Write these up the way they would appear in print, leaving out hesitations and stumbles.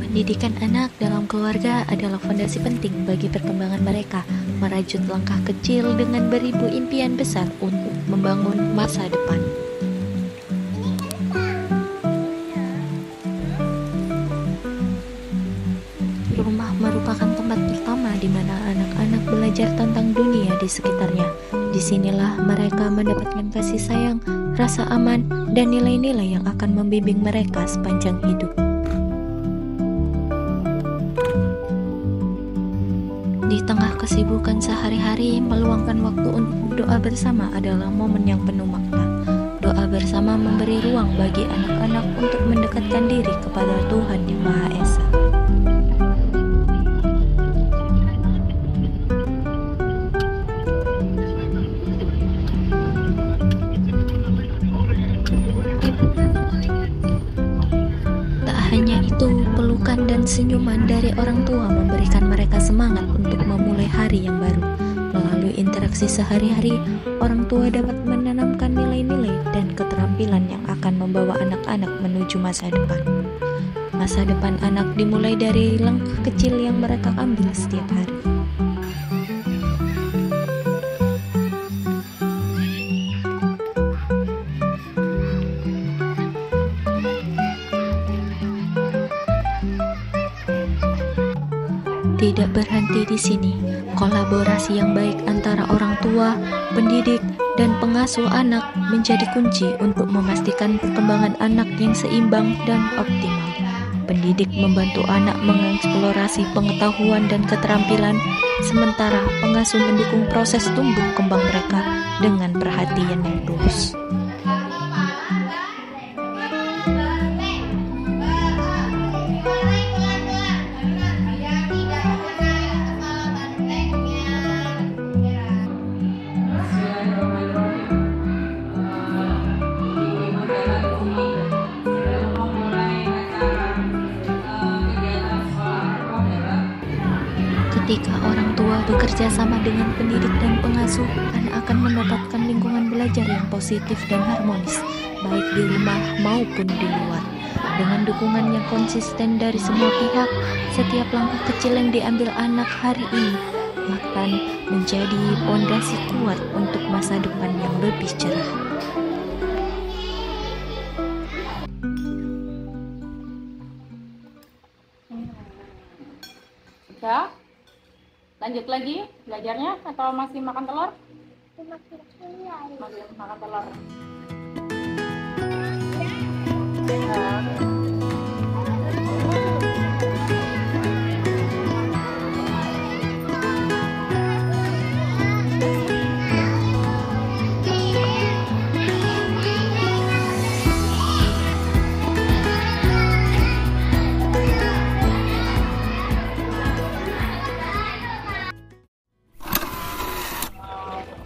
Pendidikan anak dalam keluarga adalah fondasi penting bagi perkembangan mereka, merajut langkah kecil dengan beribu impian besar untuk membangun masa depan. Rumah merupakan tempat pertama di mana anak-anak belajar tentang dunia di sekitarnya. Disinilah mereka mendapatkan kasih sayang, rasa aman, dan nilai-nilai yang akan membimbing mereka sepanjang hidup. Di tengah kesibukan sehari-hari, meluangkan waktu untuk doa bersama adalah momen yang penuh makna. Doa bersama memberi ruang bagi anak-anak untuk mendekatkan diri kepada Tuhan Yang Maha Esa. Hanya itu, pelukan dan senyuman dari orang tua memberikan mereka semangat untuk memulai hari yang baru. Melalui interaksi sehari-hari, orang tua dapat menanamkan nilai-nilai dan keterampilan yang akan membawa anak-anak menuju masa depan. Masa depan anak dimulai dari langkah kecil yang mereka ambil setiap hari. Tidak berhenti di sini, kolaborasi yang baik antara orang tua, pendidik, dan pengasuh anak menjadi kunci untuk memastikan perkembangan anak yang seimbang dan optimal. Pendidik membantu anak mengeksplorasi pengetahuan dan keterampilan, sementara pengasuh mendukung proses tumbuh kembang mereka dengan perhatian yang tulus. Ketika orang tua bekerja sama dengan pendidik dan pengasuh, anak akan mendapatkan lingkungan belajar yang positif dan harmonis, baik di rumah maupun di luar. Dengan dukungan yang konsisten dari semua pihak, setiap langkah kecil yang diambil anak hari ini akan menjadi fondasi kuat untuk masa depan yang lebih cerah. Sudah? Lanjut lagi belajarnya atau masih makan telur? Masih makan telur.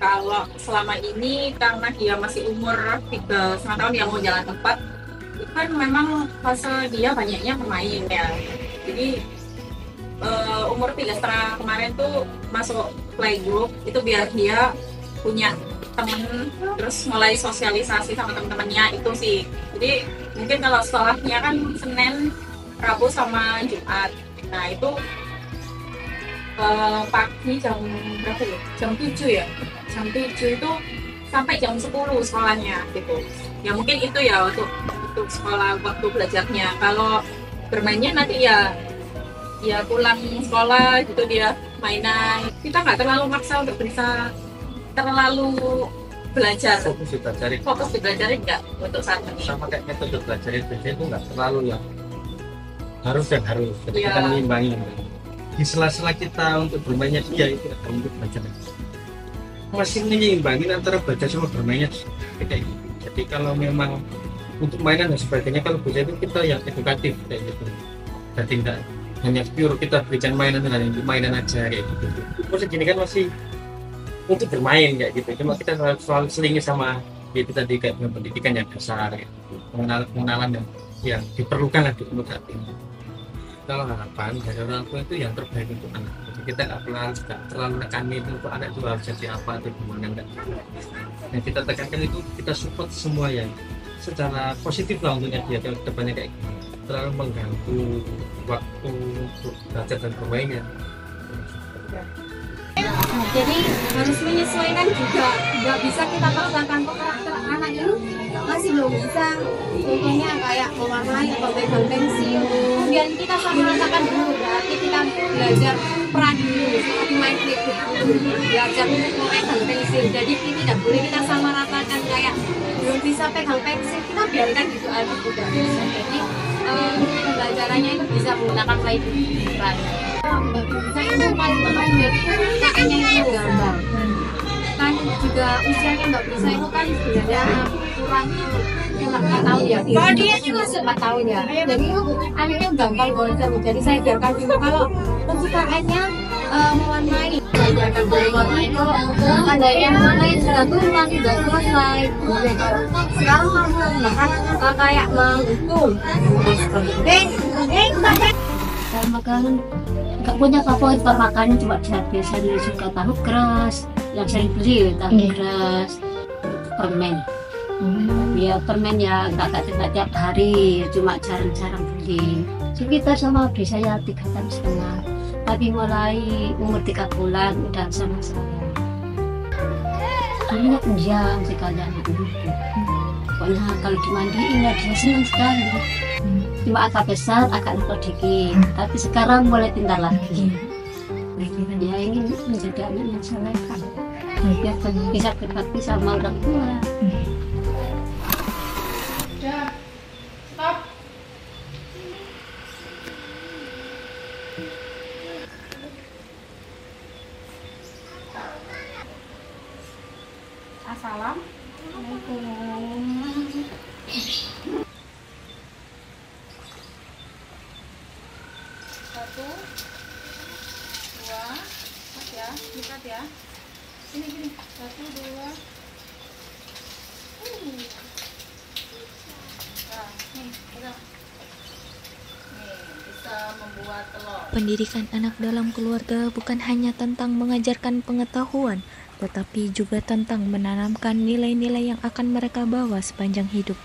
Kalau selama ini karena dia masih umur 3,5 tahun, yang mau jalan 4, itu kan memang fase dia banyaknya bermain ya. Jadi umur 3,5 kemarin tuh masuk playgroup itu biar dia punya temen, terus mulai sosialisasi sama teman-temannya itu sih. Jadi mungkin kalau sekolahnya kan Senin, Rabu sama Jumat. Nah itu pagi jam berapa ya? Jam 7 ya? Jam 7 itu sampai jam 10 sekolahnya gitu. Ya mungkin itu ya untuk sekolah waktu belajarnya. Kalau bermainnya nanti ya pulang sekolah gitu dia mainan. Kita nggak terlalu maksa untuk bisa terlalu belajar. Fokus di belajar enggak untuk saat ini. Sama kayak metode belajar itu nggak terlalu yang harus dan harus. Jadi kita mengimbangi. Di sela-sela kita untuk bermainnya dia itu ada untuk belajar. Masih menyeimbangin antara belajar sama bermainnya kayak gitu. Jadi kalau memang untuk mainan dan sebagainya, kalau belajar itu kita yang edukatif kayak gitu. Jadi tidak hanya pure kita berikan mainan dengan untuk mainan aja kayak gitu. Terus gini kan masih untuk bermain kayak gitu. Cuma kita selalu selingi sama itu tadi kayak pendidikan yang dasar, kayak gitu. Pengenalan yang diperlukan lah untuk saat ini. Kalau harapan dari orang tua itu yang terbaik untuk anak. Jadi kita nggak terlalu menekan itu untuk anak itu harus jadi apa atau gimana enggak. Yang kita tekankan itu kita support semua yang secara positif lah untuknya dia ke depannya kayak gini. terlalu mengganggu waktu untuk belajar dan bermainnya. Jadi harus menyesuaikan juga, nggak bisa kita paksakan kok karakter anak itu masih belum bisa. Contohnya kayak mewarnai atau pegang pensil, kemudian kita sama ratakan dulu, berarti kita belajar peran dulu seperti main flicker dulu, belajar untuk memegang pensil. Jadi ini tidak boleh kita sama ratakan kayak belum bisa pegang pensil, kita biarkan gitu aja juga bisa. Jadi pembelajarannya itu bisa menggunakan peran. Saya paling teman kakaknya itu gambar kan juga usianya nggak bisa itu kan sebenarnya kurang 4 tahun ya, dia juga 4 tahun ya, jadi anaknya gampang bosan. Jadi saya biarkan dulu kalau kesukaannya mewarnai, belajarkan mewarnai. Kalau ada yang mewarnai sudah tulang sudah selesai, sekarang kamu menggunakan kayak menghitung makanan nggak punya favorit pak, makannya cuma biasanya suka tahu keras, yang sering beli tahu keras, permen. Ya permen ya nggak tiap hari, cuma jarang-jarang beli. Sekitar sama biasanya 3 tahun setengah, tapi mulai umur 3 bulan udah sama saya. Akhirnya pendiam sekali anak itu. Pokoknya kalau dimandiin ya dia senang sekali. Cuma agak besar, agak nakal dikit, tapi sekarang mulai pintar lagi. Dia ingin menjadi anak yang soleha, biar bisa berbakti sama orang tua. Assalamualaikum. Satu, dua, lihat ya, sini, 1, 2. Nah, nih, bisa membuat telur. Pendidikan anak dalam keluarga bukan hanya tentang mengajarkan pengetahuan, tetapi juga tentang menanamkan nilai-nilai yang akan mereka bawa sepanjang hidup.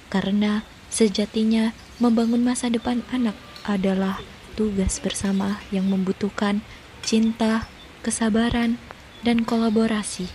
Karena sejatinya membangun masa depan anak adalah tugas bersama yang membutuhkan cinta, kesabaran, dan kolaborasi.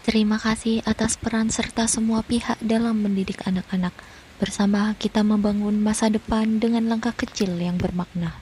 Terima kasih atas peran serta semua pihak dalam mendidik anak-anak. Bersama kita membangun masa depan dengan langkah kecil yang bermakna.